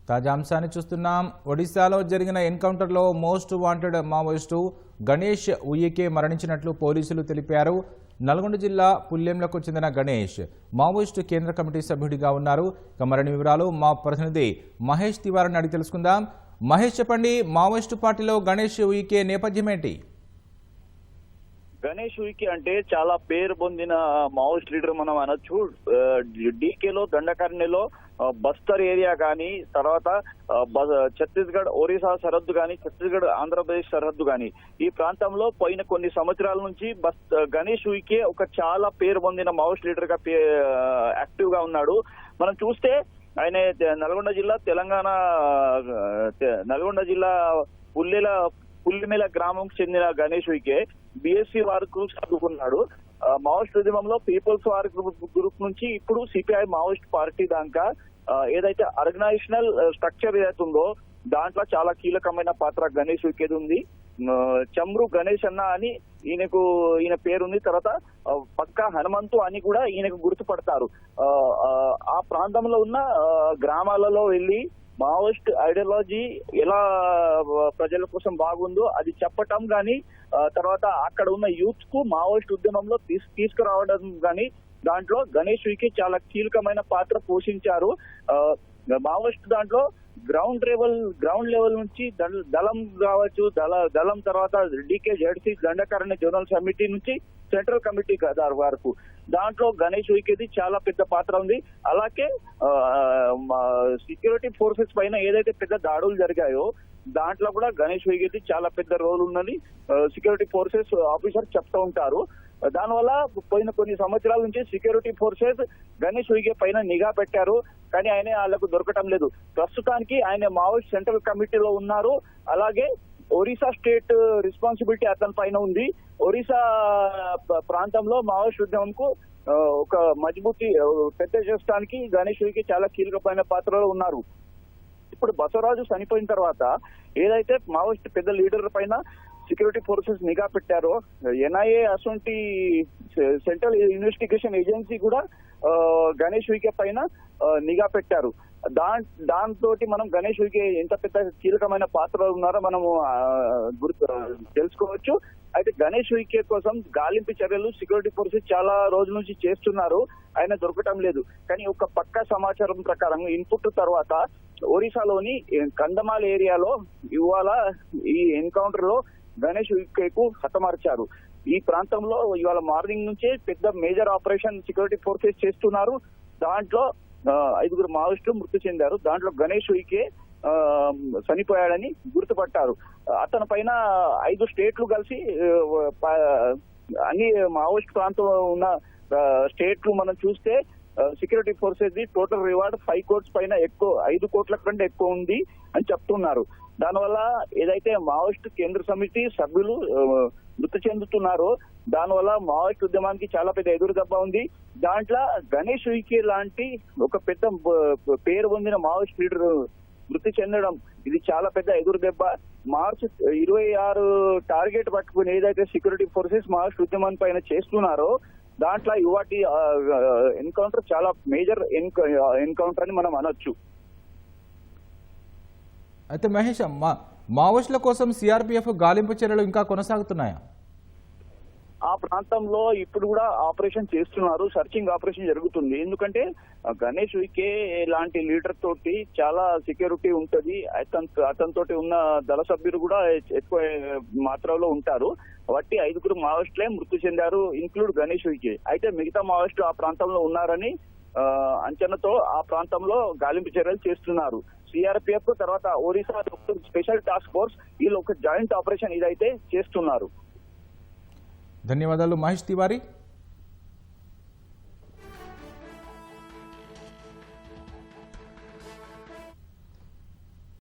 తాజా అంశాన్ని చూస్తున్నాం. ఒడిశాలో జరిగిన ఎన్కౌంటర్లో మోస్ట్ వాంటెడ్ మావోయిస్టు గణేష్ ఉయ్యకే మరణించినట్లు పోలీసులు తెలిపారు. నల్గొండ జిల్లా పుల్లెంలకు చెందిన గణేష్ మావోయిస్టు కేంద్ర కమిటీ సభ్యుడిగా ఉన్నారు. మరిన్ని వివరాలు మా ప్రతినిధి మహేష్ తివారీని అడిగి తెలుసుకుందాం. మహేష్, చెప్పండి, మావోయిస్టు పార్టీలో గణేష్ ఉయ్యకే నేపథ్యం ఏంటి? గణేష్ ఉయికే అంటే చాలా పేరు పొందిన మావోయిస్ట్ లీడర్ మనం అనొచ్చు. డీకేలో దండకారణ్యలో బస్తర్ ఏరియా కానీ, తర్వాత ఛత్తీస్గఢ్ ఒరిస్సా సరిహద్దు కానీ, ఛత్తీస్గఢ్ ఆంధ్రప్రదేశ్ సరిహద్దు కానీ, ఈ ప్రాంతంలో పోయిన కొన్ని సంవత్సరాల నుంచి గణేష్ ఉయికే ఒక చాలా పేరు పొందిన మావోయిస్ట్ లీడర్ గా యాక్టివ్ గా ఉన్నాడు. మనం చూస్తే ఆయన నల్గొండ జిల్లా పుల్లిమేల గ్రామంకు చెందిన గణేష్ ఉయికే బిఎస్సీ వరకు చదువుకున్నాడు. మావోయిస్ట్ ఉద్యమంలో పీపుల్స్ వార్ గ్రూప్ నుంచి ఇప్పుడు సిపిఐ మావోయిస్ట్ పార్టీ దాకా ఏదైతే ఆర్గనైజేషనల్ స్ట్రక్చర్ ఏదైతే ఉందో దాంట్లో చాలా కీలకమైన పాత్ర గణేష్ ఉయికేది ఉంది. చమ్రు గణేష్ అన్న అని ఈయన పేరుంది. తర్వాత పక్కా హనుమంతు అని కూడా ఈయనకు గుర్తుపడతారు. ఆ ప్రాంతంలో ఉన్న గ్రామాలలో వెళ్ళి మావోయిస్ట్ ఐడియాలజీ ఎలా ప్రజల కోసం బాగుందో అది చెప్పటం గాని, తర్వాత అక్కడ ఉన్న యూత్ కు మావోయిస్ట్ ఉద్యమంలో తీసుకురావడం గాని, దాంట్లో గణేష్ ఉయికే చాలా కీలకమైన పాత్ర పోషించారు. మావోయిస్ట్ దాంట్లో గ్రౌండ్ లెవెల్ నుంచి దళం కావచ్చు, దళం తర్వాత DK ZC Dandakaranya zonal committee నుంచి సెంట్రల్ కమిటీ వరకు దాంట్లో గణేష్ ఉయికేది చాలా పెద్ద పాత్ర ఉంది. అలాగే సెక్యూరిటీ ఫోర్సెస్ పైన ఏదైతే పెద్ద దాడులు జరిగాయో దాంట్లో కూడా గణేష్ ఉయికేది చాలా పెద్ద రోల్ ఉన్నది సెక్యూరిటీ ఫోర్సెస్ ఆఫీసర్ చెప్తూ ఉంటారు. దానివల్ల పోయిన కొన్ని సంవత్సరాల నుంచి సెక్యూరిటీ ఫోర్సెస్ గణేష్ ఉయికే పైన నిఘా పెట్టారు, కానీ ఆయన వాళ్ళకు దొరకటం లేదు. ప్రస్తుతానికి ఆయన మావోయిస్ట్ సెంట్రల్ కమిటీలో ఉన్నారు. అలాగే ఒరిస్సా స్టేట్ రెస్పాన్సిబిలిటీ అతని పైన ఉంది. ఒరిస్సా ప్రాంతంలో మావోయిస్ట్ ఉద్యమంకు ఒక మజబూతి పెద్ద చేస్తానికి గణేష్ ఉయికే చాలా కీలకమైన పాత్రలో ఉన్నారు. ఇప్పుడు బసవరాజు చనిపోయిన తర్వాత ఏదైతే మావోయిస్ట్ పెద్ద లీడర్ పైన సెక్యూరిటీ ఫోర్సెస్ నిఘా పెట్టారో, ఎన్ఐఏ అసొంటి సెంట్రల్ ఇన్వెస్టిగేషన్ ఏజెన్సీ కూడా గణేష్ ఉయికే పైన నిఘా పెట్టారు. దాంతో మనం గణేష్ ఉయికే ఎంత పెద్ద కీలకమైన పాత్రలో ఉన్నారో మనము తెలుసుకోవచ్చు. అయితే గణేష్ ఉయికే కోసం గాలింపు చర్యలు సెక్యూరిటీ ఫోర్సెస్ చాలా రోజుల నుంచి చేస్తున్నారు, ఆయన దొరకటం లేదు. కానీ ఒక పక్కా సమాచారం ప్రకారం ఇన్పుట్ తర్వాత ఒరిస్సాలోని కందమాల్ ఏరియాలో ఇవాళ ఈ ఎన్కౌంటర్ లో గణేష్ ఉయికేకు హతమార్చారు. ఈ ప్రాంతంలో ఇవాళ మార్నింగ్ నుంచే పెద్ద మేజర్ ఆపరేషన్ సెక్యూరిటీ ఫోర్సెస్ చేస్తున్నారు. దాంట్లో 5 మావోయిస్టులు మృతి చెందారు. దాంట్లో గణేష్ ఉయికే చనిపోయాడని గుర్తుపట్టారు. అతని పైన 5 స్టేట్లు కలిసి అన్ని మావోయిస్ట్ ప్రాంతంలో ఉన్న స్టేట్లు మనం చూస్తే సెక్యూరిటీ ఫోర్సెస్ ది టోటల్ రివార్డ్ 5 కోట్స్ పైన ఎక్కువ, 5 కోట్ల కంటే ఎక్కువ ఉంది అని చెప్తున్నారు. దానివల్ల ఏదైతే మావోయిస్ట్ కేంద్ర సమితి సభ్యులు మృతి చెందుతున్నారో దానివల్ల మావోయిస్ట్ ఉద్యమానికి చాలా పెద్ద ఎదురు దెబ్బ ఉంది. దాంట్లో గణేష్ ఉయికే లాంటి ఒక పెద్ద పేరు పొందిన మావోయిస్ట్ లీడర్ మృతి చెందడం ఇది చాలా పెద్ద ఎదురు దెబ్బ. మార్చి 26 టార్గెట్ పట్టుకుని ఏదైతే సెక్యూరిటీ ఫోర్సెస్ మావోయిస్ట్ ఉద్యమం పైన చేస్తున్నారో దాంట్లో ఇవాటి ఎన్కౌంటర్ చాలా మేజర్ ఎన్కౌంటర్ అని మనం అనొచ్చు. అయితే మహేష్, మావోయిస్టుల కోసం సిఆర్పిఎఫ్ గాలింపు చర్యలు ఇంకా కొనసాగుతున్నాయా? ఆ ప్రాంతంలో ఇప్పుడు కూడా ఆపరేషన్ చేస్తున్నారు, సర్చింగ్ ఆపరేషన్ జరుగుతుంది. ఎందుకంటే గణేష్ ఉయికే లాంటి లీడర్ తోటి చాలా సెక్యూరిటీ ఉంటది. అతనితోటి ఉన్న దళ సభ్యులు కూడా ఎక్కువ మాత్రలో ఉంటారు. వాటి 5 మావోయిస్టులే మృతి చెందారు, ఇంక్లూడ్ గణేష్ ఉయికే. అయితే మిగతా మావోయిస్టులు ఆ ప్రాంతంలో ఉన్నారని అంచనాతో ఆ ప్రాంతంలో గాలింపు చర్యలు చేస్తున్నారు. సిఆర్పిఎఫ్ తర్వాత ఒరిస్సా స్పెషల్ టాస్క్ ఫోర్స్ వీళ్ళు ఒక జాయింట్ ఆపరేషన్ ఇదైతే చేస్తున్నారు. ధన్యవాదాలు మహేష్ తివారీ.